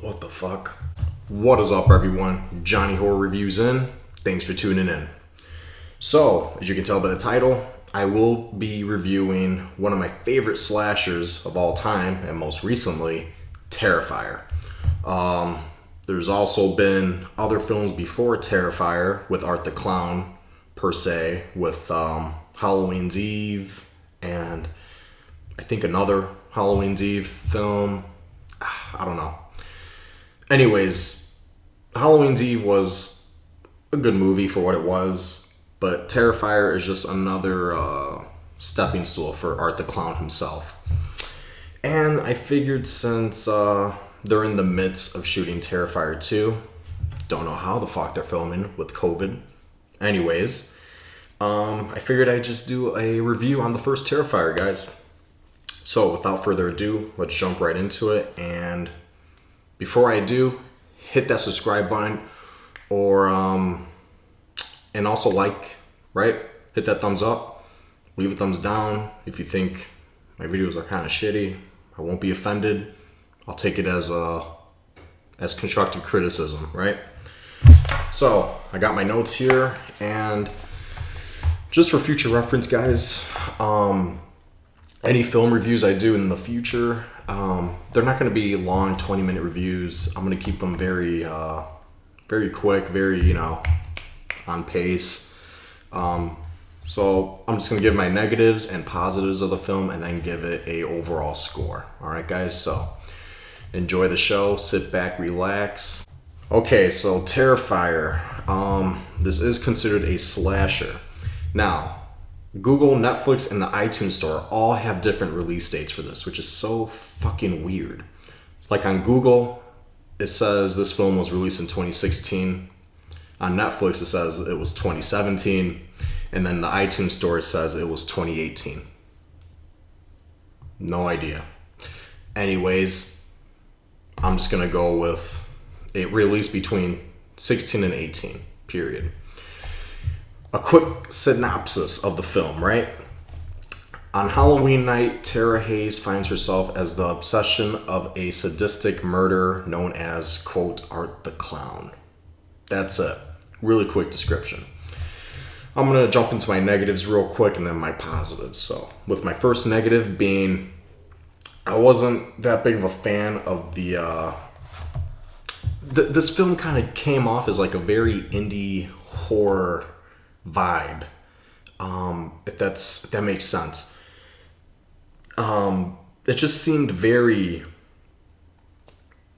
What the fuck? What is up, everyone? Johnny Horror Reviews in. Thanks for tuning in. So, as you can tell by the title, I will be reviewing one of my favorite slashers of all time, and most recently, Terrifier. There's also been other films before Terrifier with Art the Clown, per se, with Halloween's Eve, and I think another Halloween's Eve film. I don't know. Anyways, Halloween's Eve was a good movie for what it was, but Terrifier is just another stepping stool for Art the Clown himself. And I figured since they're in the midst of shooting Terrifier 2, don't know how the fuck they're filming with COVID. Anyways, I figured I'd just do a review on the first Terrifier, guys. So without further ado, let's jump right into it. And before I do, hit that subscribe button, or and also like, right? Hit that thumbs up, leave a thumbs down if you think my videos are kind of shitty. I won't be offended. I'll take it as constructive criticism, right? So I got my notes here, and just for future reference, guys, any film reviews I do in the future, they're not going to be long 20-minute reviews. I'm going to keep them very quick, very, on pace. So I'm just going to give my negatives and positives of the film and then give it a overall score. All right, guys? So enjoy the show. Sit back, relax. Okay, so Terrifier. This is considered a slasher. Now, Google, Netflix, and the iTunes Store all have different release dates for this, which is so fucking weird. Like on Google, it says this film was released in 2016. On Netflix, it says it was 2017. And then the iTunes Store says it was 2018. No idea. Anyways, I'm just going to go with it released between 16 and 18, period. A quick synopsis of the film, right? On Halloween night, Tara Hayes finds herself as the obsession of a sadistic murderer known as, quote, Art the Clown. That's it. Really quick description. I'm going to jump into my negatives real quick and then my positives. So, with my first negative being, I wasn't that big of a fan of this film kind of came off as like a very indie horror vibe, if that makes sense. It just seemed very,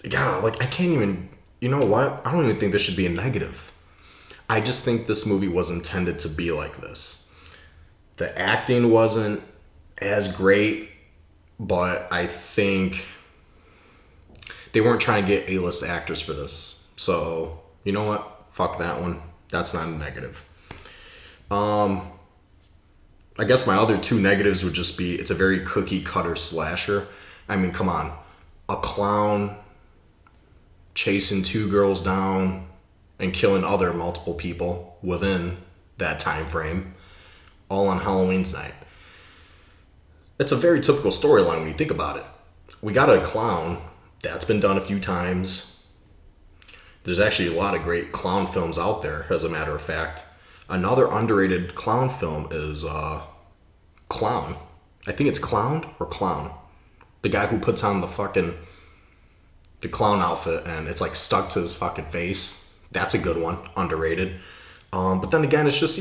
like I can't even, you know what? I don't even think this should be a negative. I just think this movie was intended to be like this. The acting wasn't as great, but I think they weren't trying to get A-list actors for this. So, you know what? Fuck that one. That's not a negative. I guess my other two negatives would just be it's a very cookie cutter slasher. I mean, come on. A clown chasing two girls down and killing other multiple people within that time frame, all on Halloween's night. It's a very typical storyline when you think about it. We got a clown. That's been done a few times. There's actually a lot of great clown films out there, as a matter of fact. Another underrated clown film is Clown. I think it's Clowned or Clown. The guy who puts on the clown outfit and it's like stuck to his fucking face. That's a good one. Underrated. But then again, it's just,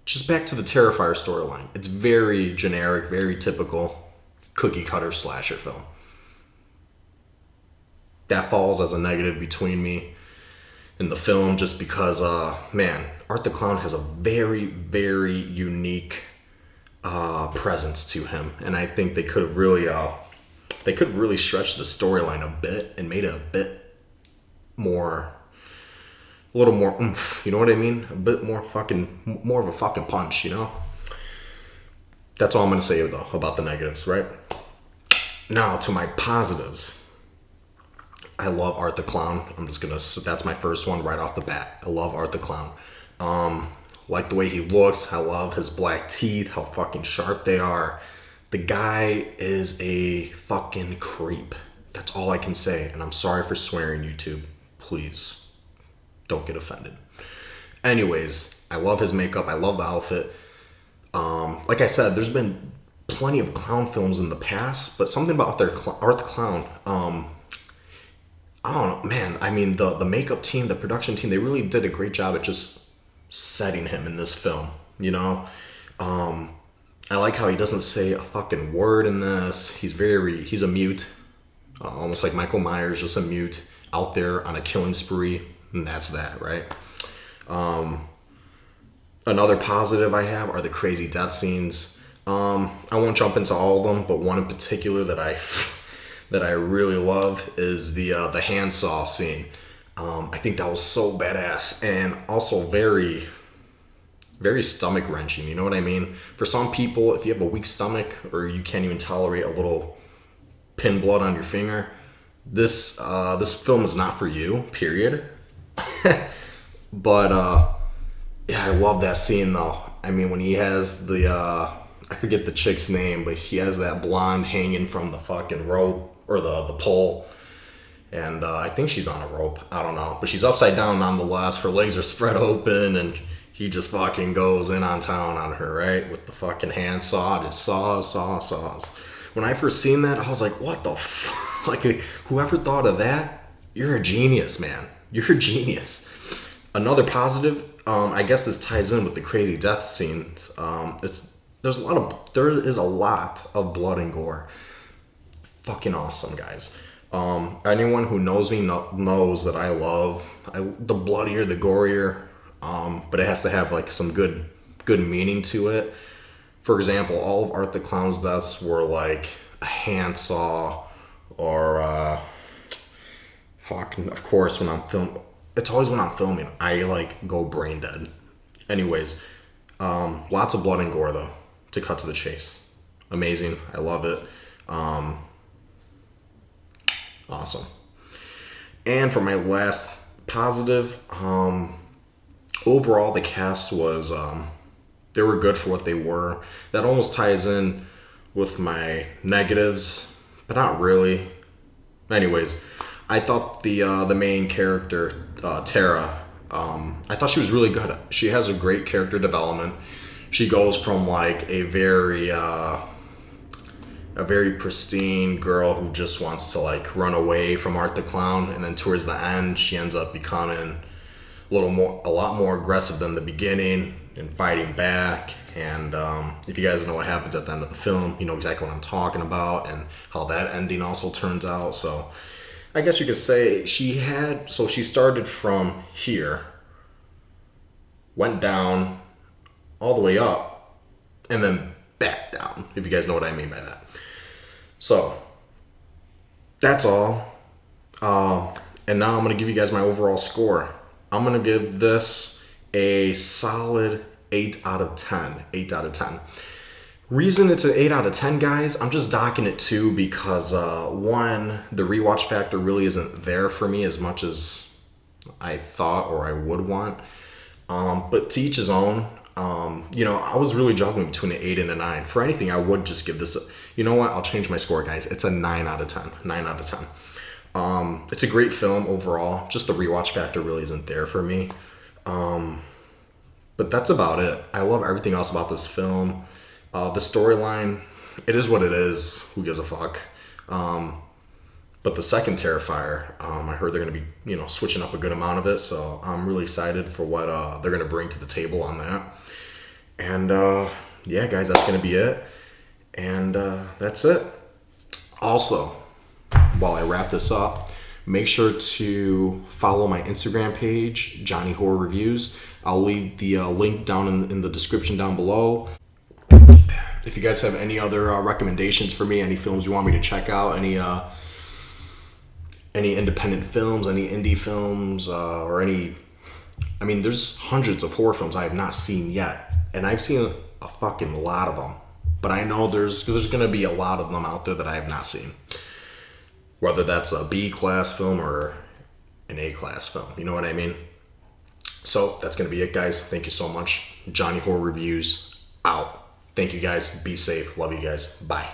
just back to the Terrifier storyline. It's very generic, very typical cookie cutter slasher film. That falls as a negative between me in the film, just because, Art the Clown has a very, very unique presence to him, and I think they could have really, stretched the storyline a bit and made it a little more oomph. You know what I mean? A bit more of a fucking punch. That's all I'm gonna say though about the negatives, right? Now to my positives. I love Art the Clown. That's my first one right off the bat. I love Art the Clown. Like the way he looks. I love his black teeth, how fucking sharp they are. The guy is a fucking creep. That's all I can say. And I'm sorry for swearing, YouTube. Please don't get offended. Anyways, I love his makeup. I love the outfit. Like I said, there's been plenty of clown films in the past, but something about Art the Clown, I don't know, man. I mean, the makeup team, the production team, they really did a great job at just setting him in this film, you know? I like how he doesn't say a fucking word in this. He's a mute, almost like Michael Myers, just a mute out there on a killing spree, and that's that, right? Another positive I have are the crazy death scenes. I won't jump into all of them, but one in particular that I really love is the handsaw scene. I think that was so badass and also very, very stomach wrenching. You know what I mean? For some people, if you have a weak stomach or you can't even tolerate a little pin blood on your finger, this film is not for you. Period. But yeah, I love that scene though. I mean, when he has I forget the chick's name, but he has that blonde hanging from the fucking rope or the pole. And I think she's on a rope. I don't know. But she's upside down nonetheless. Her legs are spread open and he just fucking goes in on town on her, right? With the fucking handsaw. Just saws. When I first seen that, I was like, what the fuck? Like, whoever thought of that, you're a genius, man. You're a genius. Another positive, I guess this ties in with the crazy death scenes. There is a lot of blood and gore. Fucking awesome, guys. Anyone who knows me knows that I love the bloodier, the gorier, but it has to have like some good meaning to it. For example, all of Art the Clown's deaths were like a handsaw or of course when I'm filming. It's always when I'm filming, I like go brain dead. Anyways, lots of blood and gore though, to cut to the chase. Amazing. I love it. Awesome. And for my last positive, overall the cast was, they were good for what they were. That almost ties in with my negatives, but not really. Anyways, I thought the main character, Tara, I thought she was really good. She has a great character development. She goes from like a very pristine girl who just wants to like run away from Art the Clown, and then towards the end she ends up becoming a lot more aggressive than the beginning and fighting back. And if you guys know what happens at the end of the film, you know exactly what I'm talking about and how that ending also turns out. So I guess you could say she started from here, went down all the way up, and then back down, if you guys know what I mean by that. So that's all. And now I'm going to give you guys my overall score. I'm going to give this a solid 8 out of 10. 8 out of 10. Reason it's an 8 out of 10, guys, I'm just docking it 2 because, one, the rewatch factor really isn't there for me as much as I thought or I would want. But to each his own. I was really juggling between an 8 and a 9. For anything, I would just give this you know what? I'll change my score, guys. It's a 9 out of 10. 9 out of 10. It's a great film overall. Just the rewatch factor really isn't there for me. But that's about it. I love everything else about this film. The storyline, it is what it is. Who gives a fuck? But the second Terrifier, I heard they're going to be, switching up a good amount of it. So I'm really excited for what they're going to bring to the table on that. And yeah, guys, that's going to be it. And that's it. Also, while I wrap this up, make sure to follow my Instagram page, Johnny Horror Reviews. I'll leave the link down in the description down below. If you guys have any other recommendations for me, any films you want me to check out, any independent films, any indie films, or any... I mean, there's hundreds of horror films I have not seen yet, and I've seen a fucking lot of them. But I know there's going to be a lot of them out there that I have not seen. Whether that's a B-class film or an A-class film. You know what I mean? So, that's going to be it, guys. Thank you so much. Johnny Horror Reviews, out. Thank you, guys. Be safe. Love you guys. Bye.